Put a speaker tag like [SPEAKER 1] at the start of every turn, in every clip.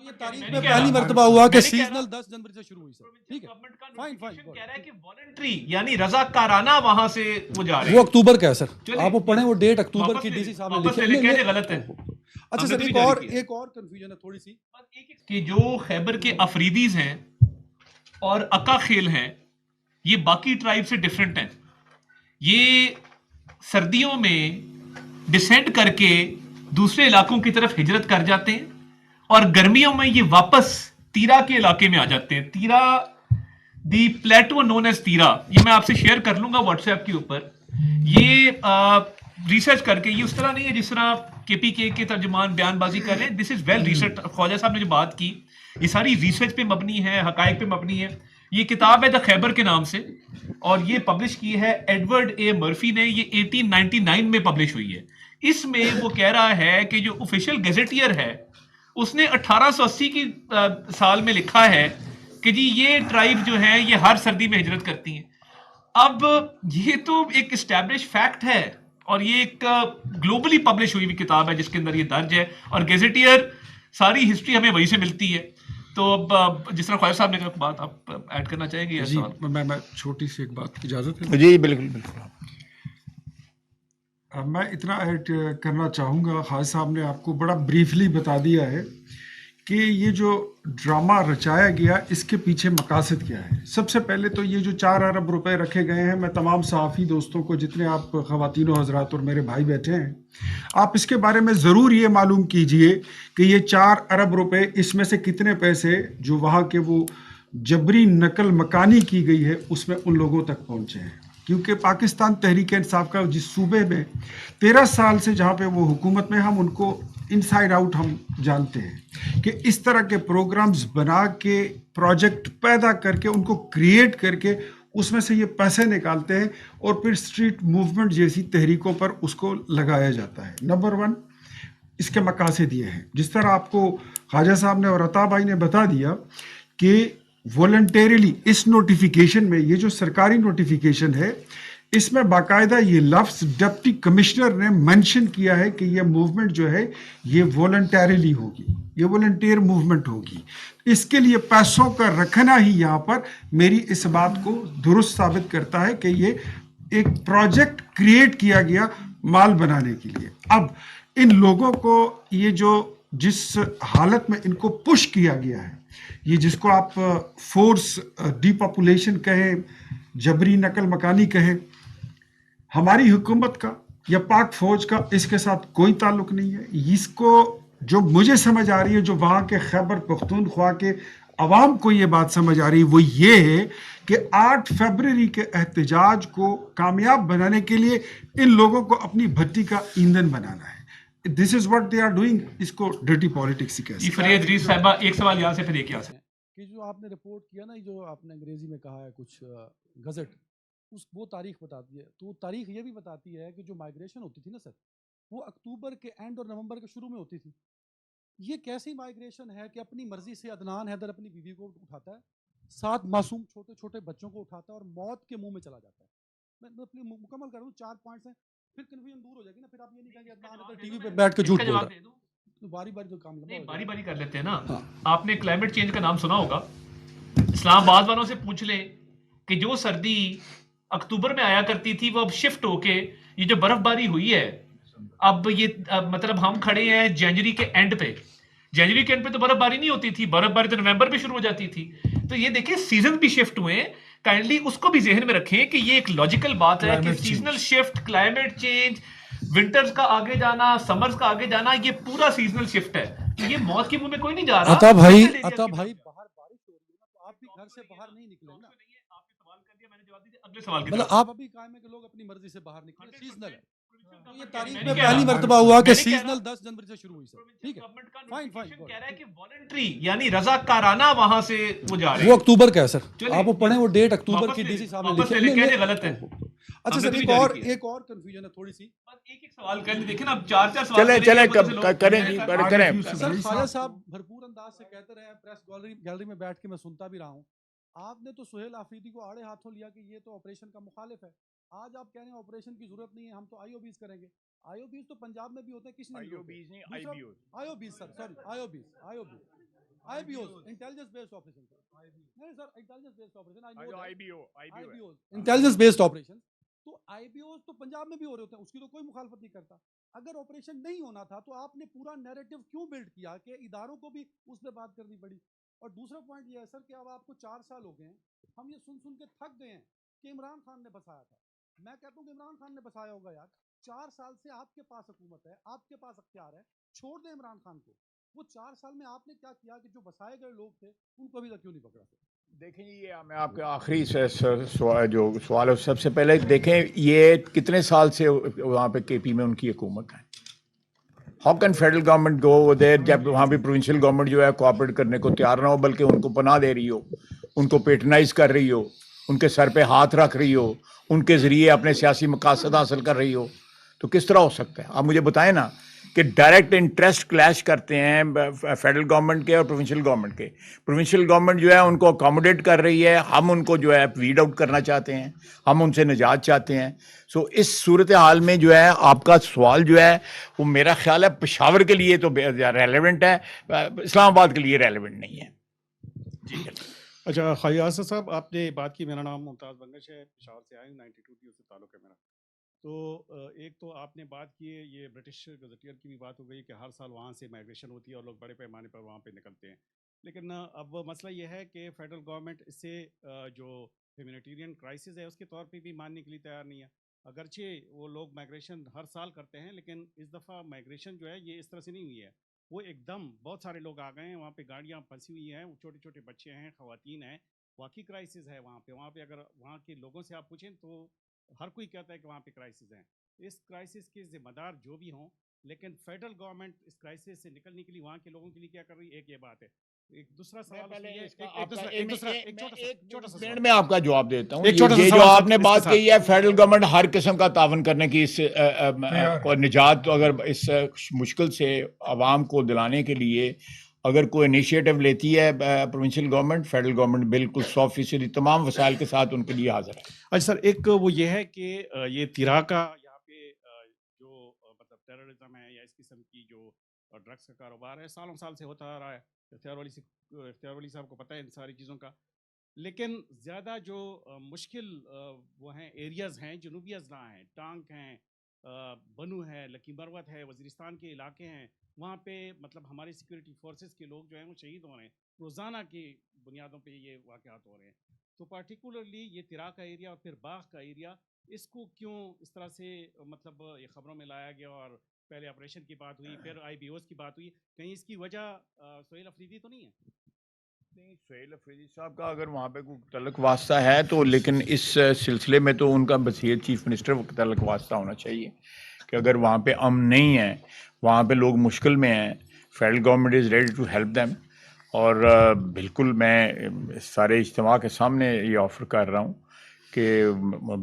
[SPEAKER 1] یہ تاریخ میں پہلی مرتبہ ہوا کہ سیزنل 10 جنوری سے شروع ہوئی سر. ٹھیک ہے فائن فائن
[SPEAKER 2] کہہ رہا ہے کہ والنٹری یعنی رضاکارانہ وہاں سے وہ جا رہے ہیں.
[SPEAKER 1] وہ اکتوبر کا ہے سر, آپ وہ پڑھیں وہ ڈیٹ اکتوبر کی ڈی سی صاحب نے لکھی
[SPEAKER 2] لکھے ہیں غلط ہے.
[SPEAKER 1] اچھا سر ایک اور کنفیوژن ہے تھوڑی سی
[SPEAKER 2] کہ جو خیبر کے افریدیز ہیں اور اکا خیل ہیں یہ باقی ٹرائب سے ڈیفرنٹ ہیں. یہ سردیوں میں ڈسینڈ کر کے دوسرے علاقوں کی طرف ہجرت کر جاتے ہیں اور گرمیوں میں یہ واپس تیرا کے علاقے میں آ جاتے ہیں. تیرا دی پلیٹو نون ایز تیرا, یہ میں آپ سے شیئر کر لوں گا واٹس ایپ کے اوپر. یہ ریسرچ کر کے, یہ اس طرح نہیں ہے جس طرح کے پی کے ترجمان بیان بازی کر رہے ہیں. دس از ویل ریسرچ. خواجہ صاحب نے جو بات کی یہ ساری ریسرچ پہ مبنی ہے, حقائق پہ مبنی ہے. یہ کتاب ہے دا خیبر کے نام سے اور یہ پبلش کی ہے ایڈورڈ اے مرفی نے. یہ 1899 میں پبلش ہوئی ہے. اس میں وہ کہہ رہا ہے کہ جو آفیشیل گیزیٹیئر ہے اس نے 1880 کی سال میں لکھا ہے کہ جی یہ ٹرائب جو ہیں یہ ہر سردی میں ہجرت کرتی ہیں. اب یہ تو ایک اسٹیبلش فیکٹ ہے اور یہ ایک گلوبلی پبلش ہوئی ہوئی کتاب ہے جس کے اندر یہ درج ہے, اور گیزیٹیئر ساری ہسٹری ہمیں وہی سے ملتی ہے. تو اب جس طرح خواجہ صاحب نے کہا بات آپ ایڈ کرنا چاہیں گے.
[SPEAKER 1] جی میں چھوٹی سی ایک بات اجازت ہے؟
[SPEAKER 3] جی بالکل بالکل.
[SPEAKER 4] میں اتنا ایڈ کرنا چاہوں گا, خالد صاحب نے آپ کو بڑا بریفلی بتا دیا ہے کہ یہ جو ڈرامہ رچایا گیا اس کے پیچھے مقاصد کیا ہے. سب سے پہلے تو یہ جو 4 ارب روپے رکھے گئے ہیں, میں تمام صحافی دوستوں کو, جتنے آپ خواتین و حضرات اور میرے بھائی بیٹھے ہیں, آپ اس کے بارے میں ضرور یہ معلوم کیجئے کہ یہ 4 ارب روپے اس میں سے کتنے پیسے جو وہاں کے وہ جبری نقل مکانی کی گئی ہے اس میں ان لوگوں تک پہنچے ہیں. کیونکہ پاکستان تحریک انصاف کا جس صوبے میں 13 سال سے جہاں پہ وہ حکومت میں, ہم ان کو انسائڈ آؤٹ ہم جانتے ہیں کہ اس طرح کے پروگرامز بنا کے, پروجیکٹ پیدا کر کے, ان کو کریٹ کر کے اس میں سے یہ پیسے نکالتے ہیں اور پھر اسٹریٹ موومنٹ جیسی تحریکوں پر اس کو لگایا جاتا ہے. نمبر 1 اس کے مقاصد یہ ہیں, جس طرح آپ کو خواجہ صاحب نے اور عطا بھائی نے بتا دیا کہ والنٹیریلی اس نوٹیفیکیشن میں, یہ جو سرکاری نوٹیفیکیشن ہے اس میں باقاعدہ یہ لفظ ڈپٹی کمشنر نے منشن کیا ہے کہ یہ موومنٹ جو ہے یہ والنٹیریلی ہوگی, یہ والنٹیئر موومنٹ ہوگی. اس کے لیے پیسوں کا رکھنا ہی یہاں پر میری اس بات کو درست ثابت کرتا ہے کہ یہ ایک پروجیکٹ کریٹ کیا گیا مال بنانے کے لیے. اب ان لوگوں کو یہ جو جس حالت میں ان کو پش کیا گیا ہے, یہ جس کو آپ فورس ڈی پاپولیشن کہیں, جبری نقل مکانی کہیں, ہماری حکومت کا یا پاک فوج کا اس کے ساتھ کوئی تعلق نہیں ہے. اس کو جو مجھے سمجھ آ رہی ہے, جو وہاں کے خیبر پختونخوا کے عوام کو یہ بات سمجھ آ رہی ہے, وہ یہ ہے کہ 8 فروری کے احتجاج کو کامیاب بنانے کے لیے ان لوگوں کو اپنی بھٹی کا ایندھن بنانا ہے. This is what they are doing. اس کو ڈرٹی پالیٹکس ہی کہہ سکتے ہیں.
[SPEAKER 2] فرید ریز صاحبہ ایک سوال یہاں سے پھر ایک یہاں سے
[SPEAKER 1] کہ جو آپ نے رپورٹ کیا نا, جو آپ نے انگریزی میں کہا ہے کچھ گزٹ, وہ تاریخ بتاتی ہے. تو وہ تاریخ یہ بھی بتاتی ہے کہ جو مائگریشن ہوتی تھی نا سر, وہ اکتوبر کے اینڈ اور نومبر کے شروع میں ہوتی تھی. یہ کیسی مائگریشن ہے کہ اپنی مرضی سے عدنان حیدر اپنی بیوی کو اٹھاتا ہے, 7 معصوم چھوٹے چھوٹے بچوں کو اٹھاتا ہے اور موت کے منہ میں چلا جاتا ہے. میں اپنی مکمل کروں 4 پوائنٹس ہیں, پھر کنفیوژن دور ہو جائے گی نا. پھر آپ یہ نہیں کہیں گے عدنان حیدر ٹی وی پہ بیٹھ کے جھوٹ بول رہا ہے. باری باری تو کام لمبا ہو
[SPEAKER 2] باری
[SPEAKER 1] جائے
[SPEAKER 2] باری کر لیتے ہیں نا. آپ نے کلائمیٹ چینج کا نام سنا ہوگا. اسلام آباد والوں سے پوچھ لیں کہ جو سردی اکتوبر میں آیا کرتی تھی وہ اب شفٹ ہو کے یہ جو برف باری ہوئی ہے, اب یہ مطلب ہم کھڑے ہیں جنوری کے اینڈ پہ. جنوری کے اینڈ پہ تو برف باری نہیں ہوتی تھی, برف باری تو نومبر پہ شروع ہو جاتی تھی. تو یہ دیکھیں سیزن بھی شفٹ ہوئے ہیں. کائنڈلی اس کو بھی ذہن میں رکھیں کہ یہ ایک لاجیکل بات ہے کہ seasonal shift, climate change, winters کا آگے جانا, سمرز کا آگے جانا, یہ پورا سیزنل شفٹ ہے. یہ موت کے منہ میں کوئی نہیں جا رہا.
[SPEAKER 1] عطا بھائی باہر بارش ہو رہی ہے نا, تو آپ بھی گھر سے باہر نہیں نکلیں نا.
[SPEAKER 2] آپ نے سوال کر دیا, میں نے جواب دیا. اگلے سوال کی
[SPEAKER 1] مطلب آپ ابھی قائم ہے کہ لوگ اپنی مرضی سے باہر نکلیں, سیزنل ہے. یہ تاریخ میں پہلی مرتبہ ہوا کہ سیزنل 10 جنوری سے شروع ہوئی سر. ٹھیک ہے فائن فائن.
[SPEAKER 2] کہہ رہا ہے کہ والنٹری یعنی رضاکارانہ وہاں سے وہ جا رہے ہیں.
[SPEAKER 1] وہ اکتوبر کا ہے سر, آپ وہ پڑھیں وہ ڈیٹ اکتوبر کی ڈی سی صاحب نے لکھی ہے.
[SPEAKER 2] غلط ہے.
[SPEAKER 1] اچھا سر ایک اور کنفیوژن ہے تھوڑی سی.
[SPEAKER 2] ایک سوال کر لی, دیکھیں نا اب 4 سوال
[SPEAKER 3] کریں جی کریں.
[SPEAKER 1] سر خواجہ صاحب بھرپور انداز سے کہتے رہے, پریس گیلری میں بیٹھ کے میں سنتا بھی رہا ہوں. آپ نے تو سہیل آفریدی کو آڑے ہاتھوں لیا کہ یہ تو آپریشن کا مخالف ہے. آج آپ کہہ رہے ہیں آپریشن کی ضرورت نہیں ہے, ہم تو آئی او بیز کریں گے. آئی او بیز تو پنجاب میں بھی ہوتے ہیں, کس نے I O Bs sir, sorry I O Bs. IBOs, intelligence based operations. نہیں سر, intelligence based operation, I know that.
[SPEAKER 3] IBO
[SPEAKER 1] intelligence based operations. تو IBOs تو پنجاب میں بھی ہو رہے ہوتے ہیں, اس کی تو کوئی مخالفت نہیں کرتا. اگر آپریشن نہیں ہونا تھا تو آپ نے پورا نیریٹو کیوں بلڈ کیا کہ اداروں کو بھی اس پہ بات کرنی پڑی؟ اور دوسرا پوائنٹ یہ ہے سر کہ اب آپ کو 4 سال ہو گئے ہیں, ہم یہ سن کے تھک گئے ہیں کہ عمران خان نے بسایا تھا. میں کہتا ہوں کہ عمران خان نے بسایا ہوگا یار. 4 سال سے آپ کے پاس حکومت ہے, آپ کے پاس اختیار ہے, چھوڑ دیں عمران خان کو. وہ 4 سال میں آپ نے کیا کیا کہ جو بسائے گئے لوگ تھے ان کو ابھی تک کیوں نہیں پکڑا؟
[SPEAKER 3] دیکھیں یہ میں آپ کے آخری جو سوال ہے سب سے پہلے دیکھیں یہ کتنے سال سے وہاں پہ کے پی میں ان کی حکومت ہے. ہاؤ کین فیڈرل گورنمنٹ گو دیر جب وہاں پہ پروونشل گورنمنٹ جو ہے کوآپریٹ کرنے کو تیار نہ ہو, بلکہ ان کو پناہ دے رہی ہو, ان کو پیٹرنائز کر رہی ہو, ان کے سر پہ ہاتھ رکھ رہی ہو, ان کے ذریعے اپنے سیاسی مقاصد حاصل کر رہی ہو, تو کس طرح ہو سکتا ہے؟ آپ مجھے بتائیں نا کہ ڈائریکٹ انٹرسٹ کلیش کرتے ہیں فیڈرل گورنمنٹ کے اور پروونشل گورنمنٹ کے. پروونشل گورنمنٹ جو ہے ان کو اکاموڈیٹ کر رہی ہے, ہم ان کو جو ہے ویڈ آؤٹ کرنا چاہتے ہیں, ہم ان سے نجات چاہتے ہیں. سو اس صورتحال میں جو ہے آپ کا سوال جو ہے وہ میرا خیال ہے پشاور کے لیے تو ریلیونٹ ہے, اسلام آباد کے لیے ریلیونٹ نہیں ہے.
[SPEAKER 2] جی
[SPEAKER 5] اچھا خواجہ آصف صاحب, آپ نے بات کی, میرا نام ممتاز بنگش ہے, پشاور سے آیا ہوں, 92 ٹی سے تعلق ہے میرا. تو ایک تو آپ نے بات کی ہے, یہ برٹش گزٹیئر کی بھی بات ہو گئی کہ ہر سال وہاں سے مائگریشن ہوتی ہے اور لوگ بڑے پیمانے پر وہاں پہ نکلتے ہیں. لیکن اب مسئلہ یہ ہے کہ فیڈرل گورنمنٹ اس سے جو ہیومینیٹیرین کرائسس ہے اس کے طور پہ بھی ماننے کے لیے تیار نہیں ہے. اگرچہ وہ لوگ مائگریشن ہر سال کرتے ہیں, لیکن اس دفعہ مائگریشن جو ہے یہ اس طرح سے نہیں ہوئی ہے. وہ ایک دم بہت سارے لوگ آ گئے ہیں, وہاں پہ گاڑیاں پھنسی ہوئی ہیں, چھوٹے چھوٹے بچے ہیں, خواتین ہیں. واقعی کرائسس ہے وہاں پہ. وہاں پہ اگر وہاں کے لوگوں سے آپ پوچھیں تو ہر کوئی کہتا ہے کہ وہاں پہ کرائسس ہیں. اس کرائسس کے ذمہ دار جو بھی ہوں, لیکن فیڈرل گورنمنٹ اس کرائسس سے نکلنے کے لیے وہاں کے لوگوں کے لیے کیا کر رہی ہے, ایک یہ بات ہے. ایک دوسرا سوال
[SPEAKER 3] میں آپ کا جواب دیتا ہوں.
[SPEAKER 5] ایک چھوٹا سا
[SPEAKER 3] یہ جو
[SPEAKER 5] سوال
[SPEAKER 3] آپ نے
[SPEAKER 5] اس کے
[SPEAKER 3] بات
[SPEAKER 5] ساتھ.
[SPEAKER 3] کہی ہے فیڈرل گورنمنٹ ہر قسم کا تعاون کرنے کی اس نجات, اگر اس مشکل سے عوام کو دلانے کے لیے اگر کوئی انیشیٹو لیتی ہے پروونشل گورنمنٹ, فیڈرل گورنمنٹ بالکل 100% تمام وسائل کے ساتھ ان کے لیے حاضر ہے.
[SPEAKER 5] اچھا سر, ایک وہ یہ ہے کہ یہ تیرا کا یہاں پہ جو مطلب ٹیررزم ہے یا اس قسم کی جو ڈرگس کا کاروبار ہے سالوں سال سے ہوتا آ رہا ہے. اختیار ولی صاحب کو پتہ ہے ان ساری چیزوں کا. لیکن زیادہ جو مشکل وہ ہیں ایریاز ہیں, جنوبی اضلاع ہیں, ٹانک ہیں, بنو ہے, لکی مروت ہے, وزیرستان کے علاقے ہیں, وہاں پہ مطلب ہماری سیکورٹی فورسز کے لوگ جو ہیں وہ شہید ہو رہے ہیں. روزانہ کی بنیادوں پہ یہ واقعات ہو رہے ہیں. تو پارٹیکولرلی یہ تیرا کا ایریا اور پھر باغ کا ایریا, اس کو کیوں اس طرح سے مطلب یہ خبروں میں لایا گیا, اور پہلے آپریشن کی بات ہوئی, پھر IBOs کی بات ہوئی, کہیں اس کی وجہ سہیل افریدی تو نہیں ہے؟
[SPEAKER 3] نہیں, سہیل افریدی صاحب کا اگر وہاں پہ کوئی تعلق واسطہ ہے تو, لیکن اس سلسلے میں تو ان کا بصیرت چیف منسٹر کو تعلق واسطہ ہونا چاہیے کہ اگر وہاں پہ امن نہیں ہے, وہاں پہ لوگ مشکل میں ہیں, federal government is ready to help them. اور بالکل میں سارے اجتماع کے سامنے یہ آفر کر رہا ہوں کہ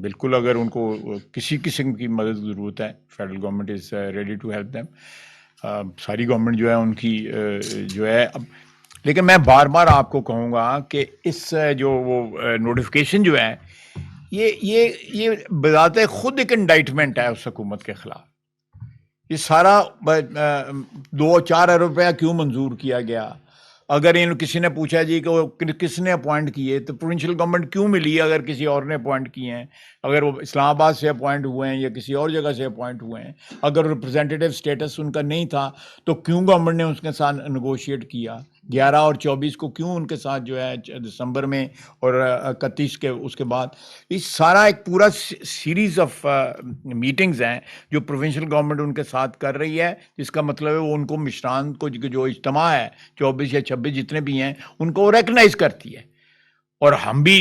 [SPEAKER 3] بالکل اگر ان کو کسی قسم کی مدد کی ضرورت ہے, federal government is ready to help them. ساری گورنمنٹ جو ہے ان کی جو ہے اب, لیکن میں بار بار آپ کو کہوں گا کہ اس جو وہ نوٹیفیکیشن جو ہے یہ بذات خود ایک انڈائٹمنٹ ہے اس حکومت کے خلاف. یہ سارا 2-4 ارب روپیہ کیوں منظور کیا گیا؟ اگر کسی نے پوچھا جی کہ وہ کس نے اپوائنٹ کیے, تو پروونشل گورنمنٹ کیوں ملی اگر کسی اور نے اپوائنٹ کیے ہیں؟ اگر وہ اسلام آباد سے اپوائنٹ ہوئے ہیں یا کسی اور جگہ سے اپوائنٹ ہوئے ہیں, اگر ریپرزینٹیو سٹیٹس ان کا نہیں تھا تو کیوں گورنمنٹ نے اس کے ساتھ نیگوشیٹ کیا؟ 11 اور 24 کو کیوں ان کے ساتھ جو ہے دسمبر میں اور 31 کے اس کے بعد, یہ سارا ایک پورا سیریز آف میٹنگز ہیں جو پروونشل گورنمنٹ ان کے ساتھ کر رہی ہے, جس کا مطلب ہے وہ ان کو مشران کو جو اجتماع ہے 24 یا 26 جتنے بھی ہیں ان کو ریکگنائز کرتی ہے. اور ہم بھی